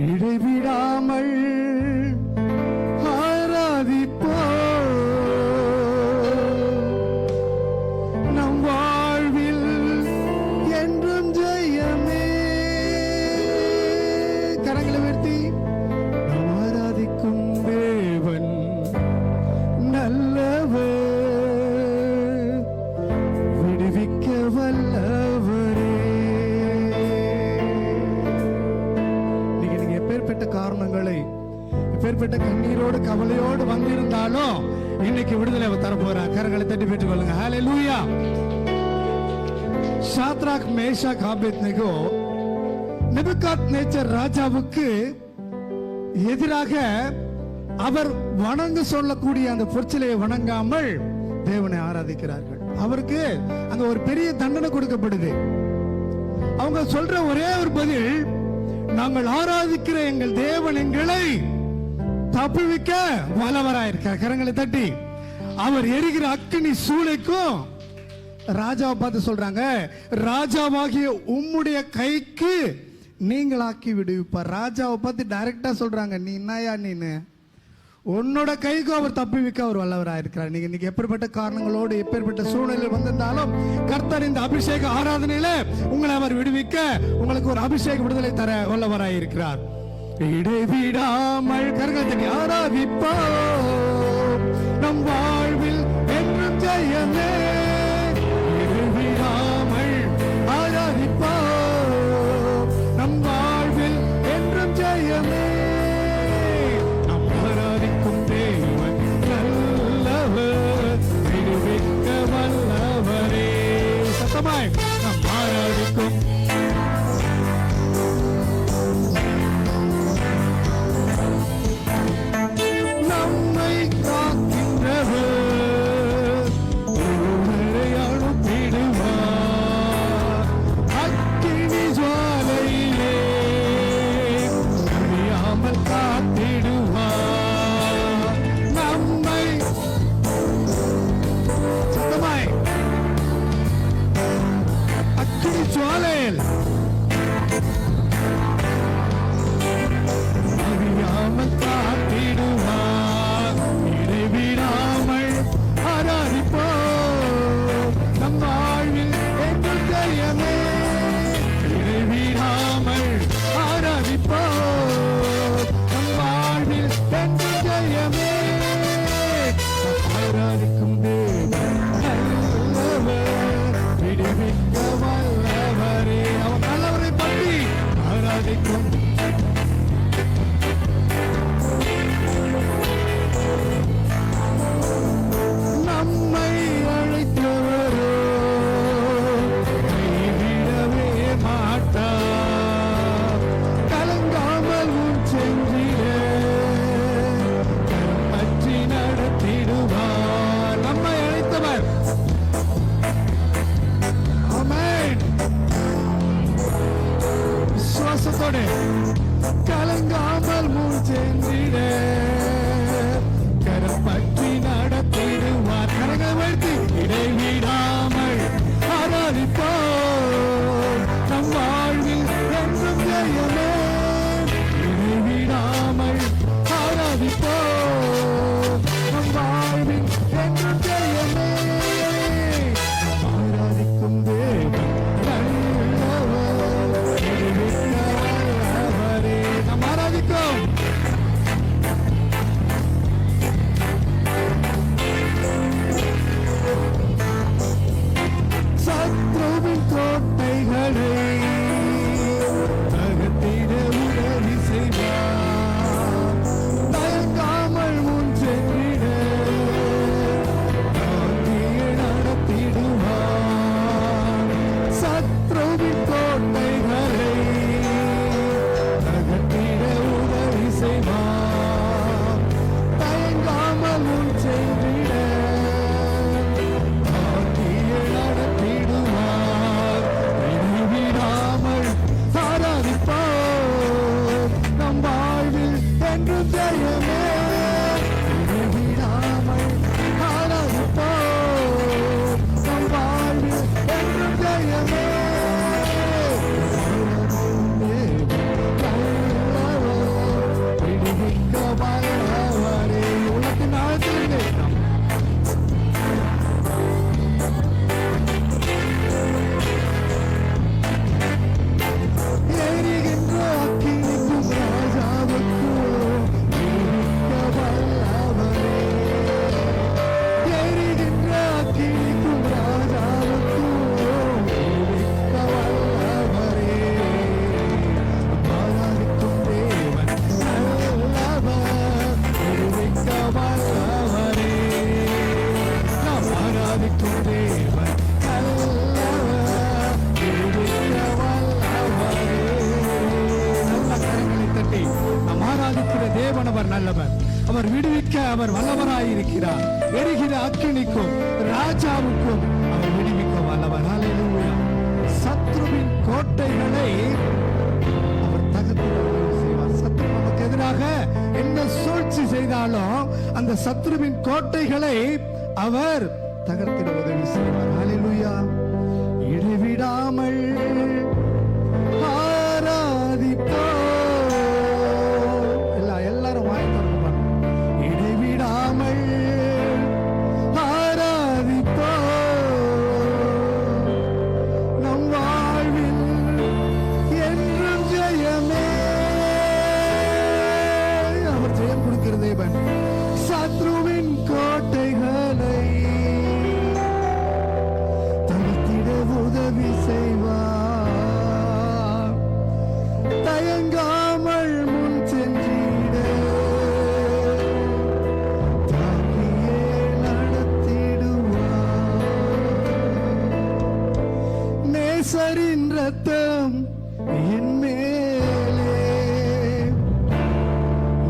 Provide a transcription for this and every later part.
இடைவிடாமல் ஆராதிப்போ நம் வாழ்வில் என்றும் ஜெயமே. கரங்களை உயர்த்தி நாம் ஆராதிக்கும் தேவன் நல்லவர், விடுவிக்க வல்லவரே. நீங்க எப்பேற்பட்ட காரணங்களை, எப்பேற்பட்ட கண்ணீரோடு கவலையோடு வந்திருந்தாலும் இன்னைக்கு விடுதலை தர போறார். கரங்களை தட்டி பெற்றுக் கொள்ளுங்க. ஹல்லேலூயா. ஷாத்ராக், மேஷாக், ஆபேத்நேகோ நேபுகாத்நேச்சர் ராஜாவுக்கு எதிராக அவர் வணங்க சொல்லக்கூடிய அந்த பொற்சிலையை வணங்காமல் தேவனை ஆராதிக்கிறார்கள். அவருக்கு அங்க ஒரு பெரிய தண்டனை கொடுக்கப்படுது. அவங்க சொல்ற ஒரே ஒரு பதில், நாங்கள் ஆராதிக்கிற எங்கள் தேவன் எங்களை தப்புவிக்க வல்லவராயிருக்கார். கரங்களை தட்டி அவர் எரிகிற அக்கினி சூளைக்கும் ராஜாவை பார்த்து சொல்றாங்க, ராஜாவாகிய உம்முடைய கைக்கு நீங்களாக்கி விடுவிப்பார். ராஜாவை பார்த்து டைரக்டா சொல்றாங்க, நீ என்னையா நீனு, உன்னோட கைக்கும் அவர் தப்புவிக்க அவர் வல்லவராயிருக்கிறார். நீங்க இன்னைக்கு எப்பேற்பட்ட காரணங்களோடு எப்பேற்பட்ட சூழ்நிலை வந்திருந்தாலும் கர்த்தர் இந்த அபிஷேக ஆராதனையில உங்களை அவர் விடுவிக்க, உங்களுக்கு ஒரு அபிஷேக விடுதலை தர வல்லவராயிருக்கிறார். இடைவிடாமல் கரங்களை ஆராதிப்போம் நம் வாழ்வில் என்றும் ஜெயமே. இடைவிடாமல் ஆராதிப்போம் நம் வாழ்வில் என்றும் ஜெயமே. நம் ஆராதிக்கும் தேவன் நல்லவர், விடுவிக்க வல்லவரே. சத்தமாய் நம் ஆராதிக்கும் கலங்காமல் மூச்சென்றிட கரம் பற்றி நடத்திடுவார். கரங்கள் வைத்து இடைவிடாமல் ஆராதிப்போம் நம் வாழ்வில் என்றும் ஜெயமே. இடைவிடாமல் ஆராதிப்போம் நம் வாழ்வில் என்றும் ஜெயமே. ஆராதிக்கும் தேவன் சத்ருவின் கோட்டைகளை தகர்த்திட உதவி செய்வார். தயங்காமல் முன் சென்றிட நடத்திடுவார். சத்ருவின் கோட்டைகளை தகர்த்திட உதவி செய்வார். தயங்காமல் முன் சென்றிட நடத்திடுவார். இடைவிடாமல் ஆராதிப்போம் நம் வாழ்வில் என்றும் ஜெயமே. இடைவிடாமல் ஆராதிப்போம் நம் வாழ்வில் என்றும் ஜெயமே. ஆராதிக்கிற தேவன் அவர் நல்லவர். அவர் விடுவிக்க அவர் வல்லவராயிருக்கிறார். எரிகிற அக்கினிக்கும் ராஜாவுக்கும் அவர் விடுவிக்க வல்லவர். ஹல்லேலூயா. சத்ருவின் கோட்டைகளை அவர் தகர்த்து செய்வார். சத்ரு நமக்கு எதிராக என்ன சூழ்ச்சி செய்தாலும் அந்த சத்ருவின் கோட்டைகளை அவர் தகர்த்திட உதவி செய்வார். ஹல்லேலூயா. இடைவிடாமல் எல்லாரும் வாய் திறந்து இடைவிடாமல் ஆராதிப்போ நம் வாழ்வில் என்றும் ஜெயமே. அவர் ஜெயம் கொடுக்கிற தேவன். சத்ருவின் கோட்டைகளை தடுத்திட உதவி செய்வார். தயங்காமல் முன் சென்றிட தாங்கியே நடத்திடுவார். நேசரின் ரத்தம் என் மேலே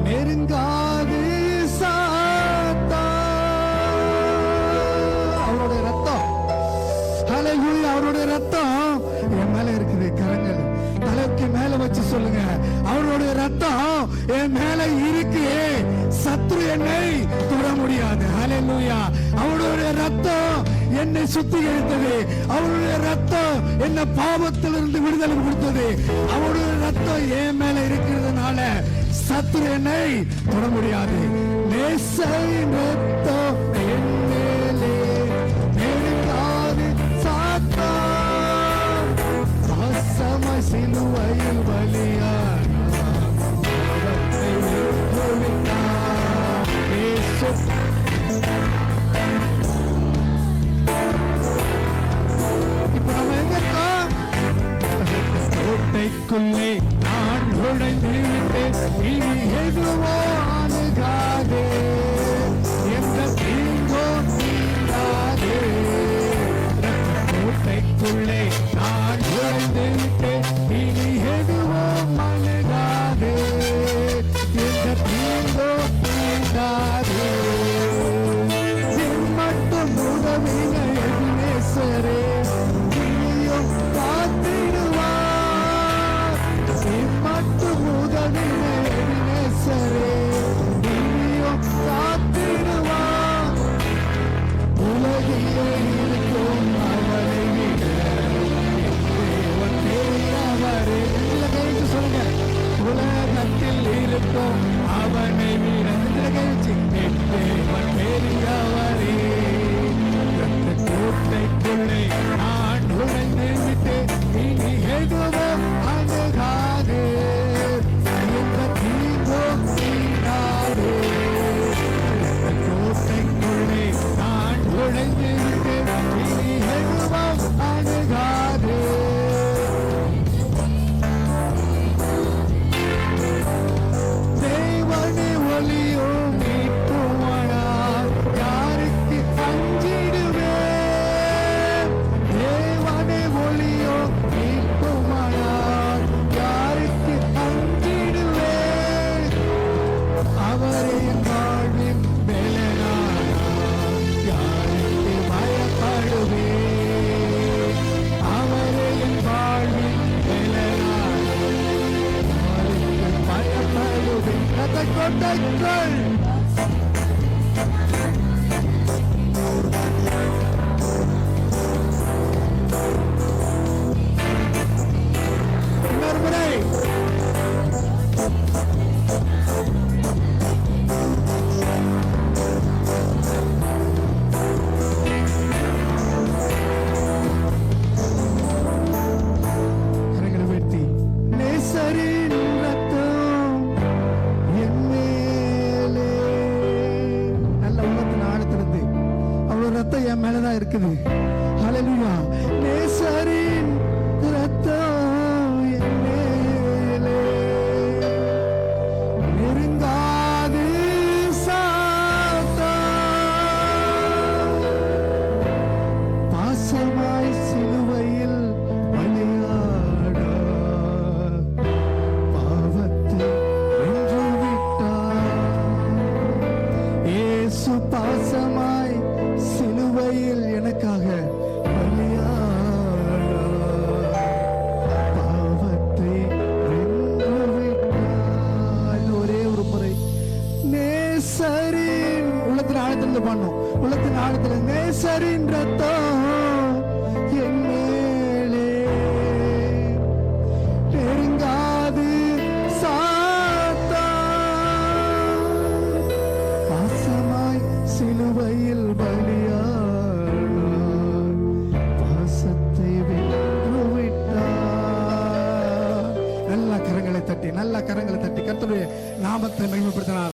நெருங்காது சாத்தா. அவருடைய ரத்தம், ஹல்லேலூயா, அவருடைய ரத்தம் என் மேல இருக்குது. கரங்கள் தலைக்கு மேல வச்சு சொல்லுங்க, அவருடைய ரத்தம் என் மேல இருக்கு. சத்ரு என்னை தொட முடியாது. ஹல்லேலூயா. அவருடைய ரத்தம் என்னை சுத்திகரித்தது. அவருடைய ரத்தம் என்ன பாவத்திலிருந்து விடுதலை கொடுத்தது. அவருடைய ரத்தம் என் மேல இருக்கிறதுனால சத்ரு என்னை தொட முடியாது. நேசரின் ரத்தம் என் மேலே நெருங்காது சாத்தா. பாசமாய் சிலுவையில் பலியானார். இப்ப நம்ம எங்க இருக்கோம்? கோட்டைக்குள்ளே நான் நுழைந்து விட்டேன். இனி எதுவோ அணுகாதே, எந்த தீங்கோ தீண்டாதே. கோட்டைக்குள்ளே நான் நுழைந்து விட்டேன். இனி எதுவோ அணுகாதே, எந்த தீங்கோ தீண்டாதே. மட்டும் உதவின எபினேசரே, இனியும் காத்திடுவார். மட்டும் உதவின எபினேசரே, இனியும் காத்திடுவார். உலகிலே இருக்கும் அவரை விட தேவன் பெரியவரே. கைச்சு சொல்லுங்க, உலகத்தில் இருக்கும் அவனை விட கைச்சு தேவன் பெரியவரே. கோட்டைக்குள்ளே நான் நுழைந்து விட்டேன். இனி எதுவும் அணுகாதே, எந்த தீங்கும் தீண்டாதே. கோட்டைக்குள்ளே நான் நுழைந்து விட்டேன். இனி எதுவும் அணுகாதே. தேவனே ஒளியும் மீட்புமானார், யாருக்கு அஞ்சிடுவேன். தேவனே ஒளியும் மீட்புமானார், யாருக்கு அஞ்சிடுவேன். அவரே என் வாழ்வின் பெலனானார், யாருக்கு பயப்படுவேன். அவரே என் வாழ்வின் பெலனானார், யாருக்கு பயப்படுவேன். கதை கொண்டைகள் இன்னொரு முறை கரங்களை வெட்டி. நேசரின் ரத்தம் என் மேலே. நல்ல உள்ளத்தின் ஆழத்திலிருந்து அவரோட ரத்தம் என் மேலதான் இருக்குது. ஹல்லேலூயா. நேசரின் ரத்தம் என் மேலே நெருங்காது சாத்தா. பாசமாய் சிலுவையில் பலியாட பாவத்தை வென்று விட்டார். ஆழத்திலிருந்து பண்ணும், உள்ளத்தின் ஆழத்துல நேசரின் ரத்தம் என் மேலே நெருங்காது சாத்தான், பாசமாய் சிலுவையில் பலியானார், பாசத்தை வென்று விட்டார். நல்ல கரங்களை தட்டி கர்த்தருடைய நாமத்தை மகிமைப்படுத்தினார்.